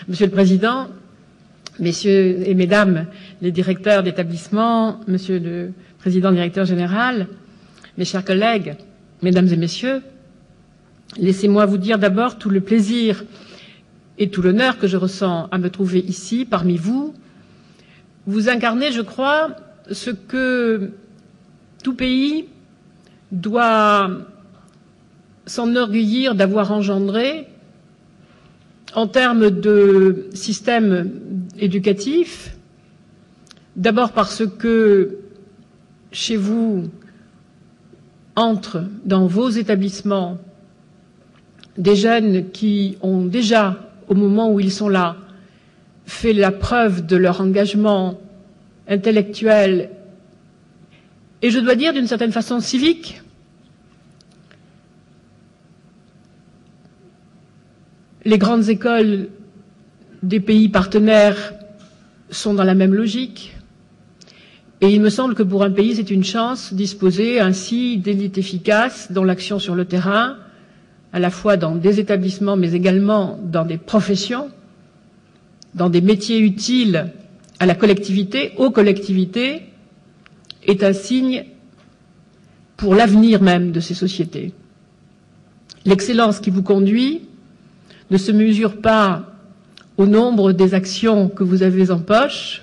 Monsieur le Président, Messieurs et Mesdames les directeurs d'établissement, Monsieur le Président directeur général, mes chers collègues, Mesdames et Messieurs, laissez-moi vous dire d'abord tout le plaisir et tout l'honneur que je ressens à me trouver ici, parmi vous. Vous incarnez, je crois, ce que tout pays doit s'enorgueillir d'avoir engendré en termes de système éducatif, d'abord parce que chez vous entrent dans vos établissements des jeunes qui ont déjà, au moment où ils sont là, fait la preuve de leur engagement intellectuel et, je dois dire, d'une certaine façon civique. Les grandes écoles des pays partenaires sont dans la même logique. Et il me semble que pour un pays, c'est une chance de disposer ainsi d'élites efficaces dont l'action sur le terrain, à la fois dans des établissements, mais également dans des professions, dans des métiers utiles à la collectivité, aux collectivités, est un signe pour l'avenir même de ces sociétés. L'excellence qui vous conduit ne se mesure pas au nombre des actions que vous avez en poche.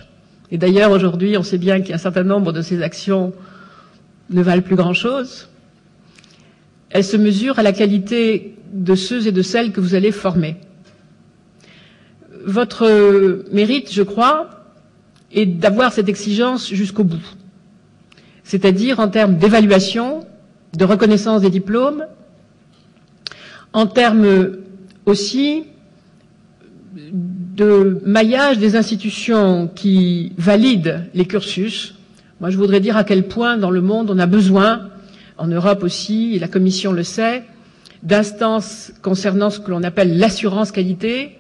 Et d'ailleurs, aujourd'hui, on sait bien qu'un certain nombre de ces actions ne valent plus grand-chose. Elle se mesure à la qualité de ceux et de celles que vous allez former. Votre mérite, je crois, est d'avoir cette exigence jusqu'au bout. C'est-à-dire en termes d'évaluation, de reconnaissance des diplômes, en termes aussi de maillage des institutions qui valident les cursus. Moi, je voudrais dire à quel point, dans le monde, on a besoin, en Europe aussi, et la Commission le sait, d'instances concernant ce que l'on appelle l'assurance qualité,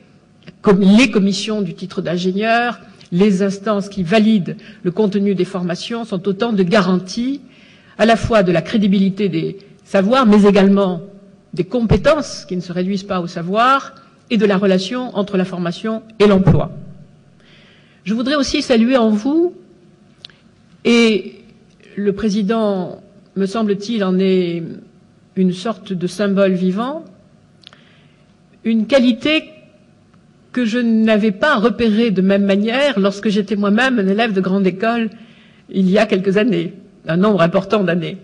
comme les commissions du titre d'ingénieur, les instances qui valident le contenu des formations sont autant de garanties, à la fois de la crédibilité des savoirs, mais également des compétences qui ne se réduisent pas au savoir et de la relation entre la formation et l'emploi. Je voudrais aussi saluer en vous, et le Président, me semble-t-il, en est une sorte de symbole vivant, une qualité que je n'avais pas repérée de même manière lorsque j'étais moi-même un élève de grande école il y a quelques années, un nombre important d'années.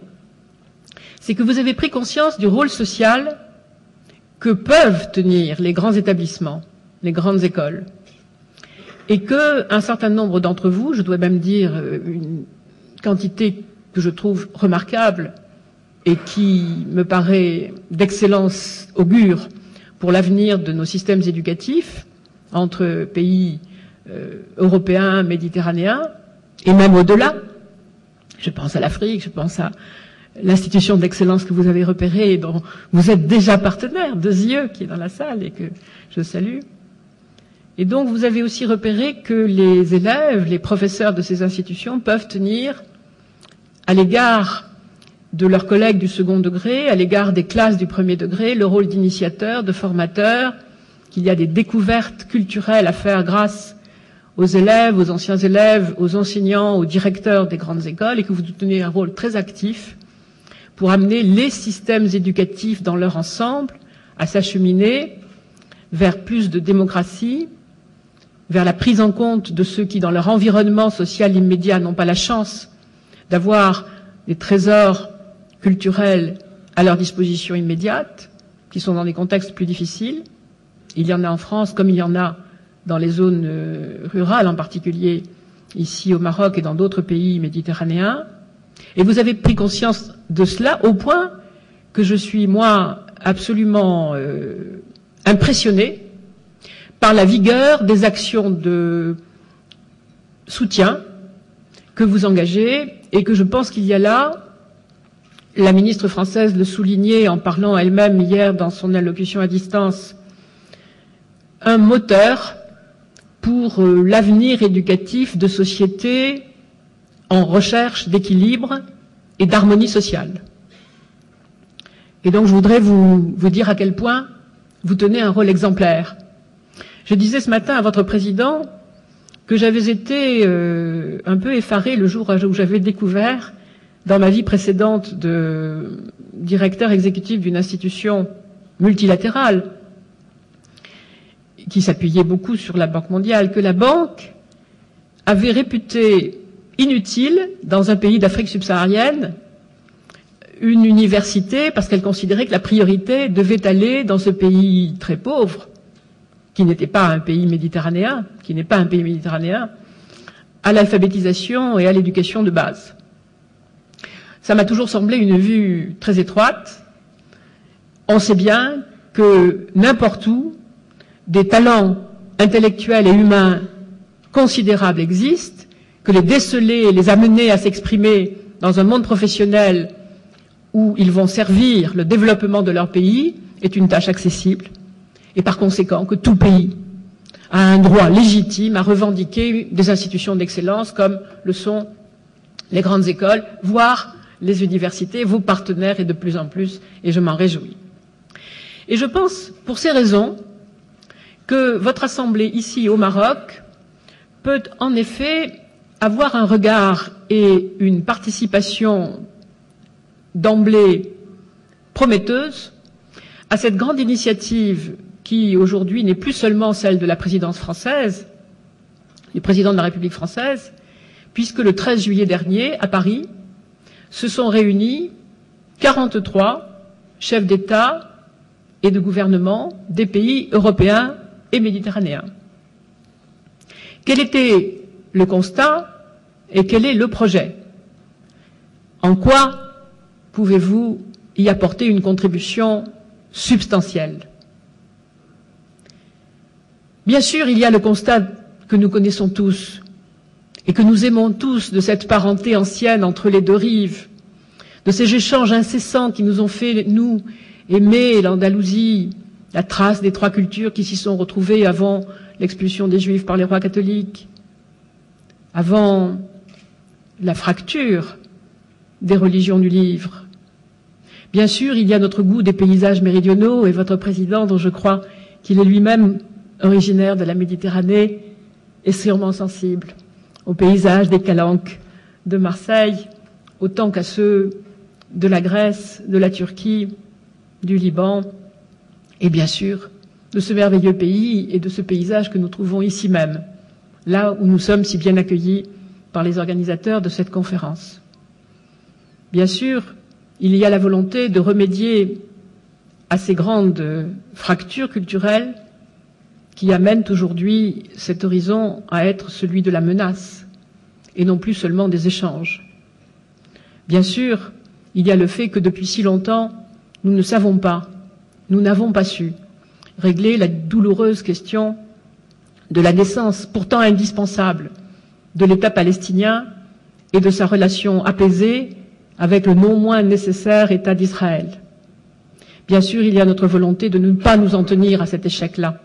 C'est que vous avez pris conscience du rôle social que peuvent tenir les grands établissements, les grandes écoles, et qu'un certain nombre d'entre vous, je dois même dire une quantité que je trouve remarquable et qui me paraît d'excellence augure pour l'avenir de nos systèmes éducatifs entre pays européens, méditerranéens, et même au-delà. Je pense à l'Afrique, je pense à l'institution d'excellence que vous avez repérée et dont vous êtes déjà partenaire, Deuxieux, qui est dans la salle et que je salue. Et donc vous avez aussi repéré que les élèves, les professeurs de ces institutions peuvent tenir à l'égard de leurs collègues du second degré, à l'égard des classes du premier degré, le rôle d'initiateur, de formateur, qu'il y a des découvertes culturelles à faire grâce aux élèves, aux anciens élèves, aux enseignants, aux directeurs des grandes écoles, et que vous tenez un rôle très actif pour amener les systèmes éducatifs dans leur ensemble à s'acheminer vers plus de démocratie, vers la prise en compte de ceux qui, dans leur environnement social immédiat, n'ont pas la chance d'avoir des trésors culturels à leur disposition immédiate, qui sont dans des contextes plus difficiles. Il y en a en France comme il y en a dans les zones rurales, en particulier ici au Maroc et dans d'autres pays méditerranéens. Et vous avez pris conscience de cela au point que je suis, moi, absolument impressionné par la vigueur des actions de soutien que vous engagez et que je pense qu'il y a là, la ministre française le soulignait en parlant elle-même hier dans son allocution à distance, un moteur pour l'avenir éducatif de sociétés en recherche d'équilibre et d'harmonie sociale. Et donc je voudrais vous dire à quel point vous tenez un rôle exemplaire. Je disais ce matin à votre président que j'avais été un peu effaré le jour où j'avais découvert, dans ma vie précédente de directeur exécutif d'une institution multilatérale, qui s'appuyait beaucoup sur la Banque mondiale, que la banque avait réputé inutile dans un pays d'Afrique subsaharienne une université parce qu'elle considérait que la priorité devait aller dans ce pays très pauvre, qui n'était pas un pays méditerranéen, à l'alphabétisation et à l'éducation de base. Ça m'a toujours semblé une vue très étroite. On sait bien que n'importe où, des talents intellectuels et humains considérables existent, que les déceler et les amener à s'exprimer dans un monde professionnel où ils vont servir le développement de leur pays est une tâche accessible, et par conséquent que tout pays a un droit légitime à revendiquer des institutions d'excellence comme le sont les grandes écoles, voire les universités, vos partenaires et de plus en plus, et je m'en réjouis. Et je pense, pour ces raisons, que votre Assemblée ici au Maroc peut en effet avoir un regard et une participation d'emblée prometteuse à cette grande initiative qui aujourd'hui n'est plus seulement celle de la présidence française, du président de la République française, puisque le 13 juillet dernier, à Paris, se sont réunis 43 chefs d'État et de gouvernement des pays européens et méditerranéens. Quel était le constat et quel est le projet? En quoi pouvez-vous y apporter une contribution substantielle? Bien sûr, il y a le constat que nous connaissons tous et que nous aimons tous de cette parenté ancienne entre les deux rives, de ces échanges incessants qui nous ont fait, nous, aimer l'Andalousie, la trace des trois cultures qui s'y sont retrouvées avant l'expulsion des Juifs par les rois catholiques, avant la fracture des religions du livre. Bien sûr, il y a notre goût des paysages méridionaux, et votre président, dont je crois qu'il est lui-même originaire de la Méditerranée, est sûrement sensible aux paysages des calanques de Marseille, autant qu'à ceux de la Grèce, de la Turquie, du Liban, et bien sûr de ce merveilleux pays et de ce paysage que nous trouvons ici même, là où nous sommes si bien accueillis par les organisateurs de cette conférence. Bien sûr, il y a la volonté de remédier à ces grandes fractures culturelles qui amènent aujourd'hui cet horizon à être celui de la menace et non plus seulement des échanges. Bien sûr, il y a le fait que depuis si longtemps, nous ne savons pas, nous n'avons pas su régler la douloureuse question de la naissance pourtant indispensable de l'État palestinien et de sa relation apaisée avec le non moins nécessaire État d'Israël. Bien sûr, il y a notre volonté de ne pas nous en tenir à cet échec-là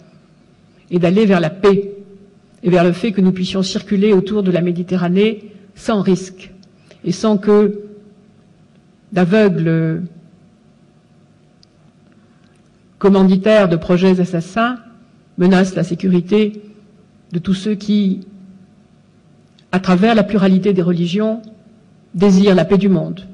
et d'aller vers la paix et vers le fait que nous puissions circuler autour de la Méditerranée sans risque et sans que d'aveugles commanditaires de projets assassins menacent la sécurité de tous ceux qui, à travers la pluralité des religions, désirent la paix du monde.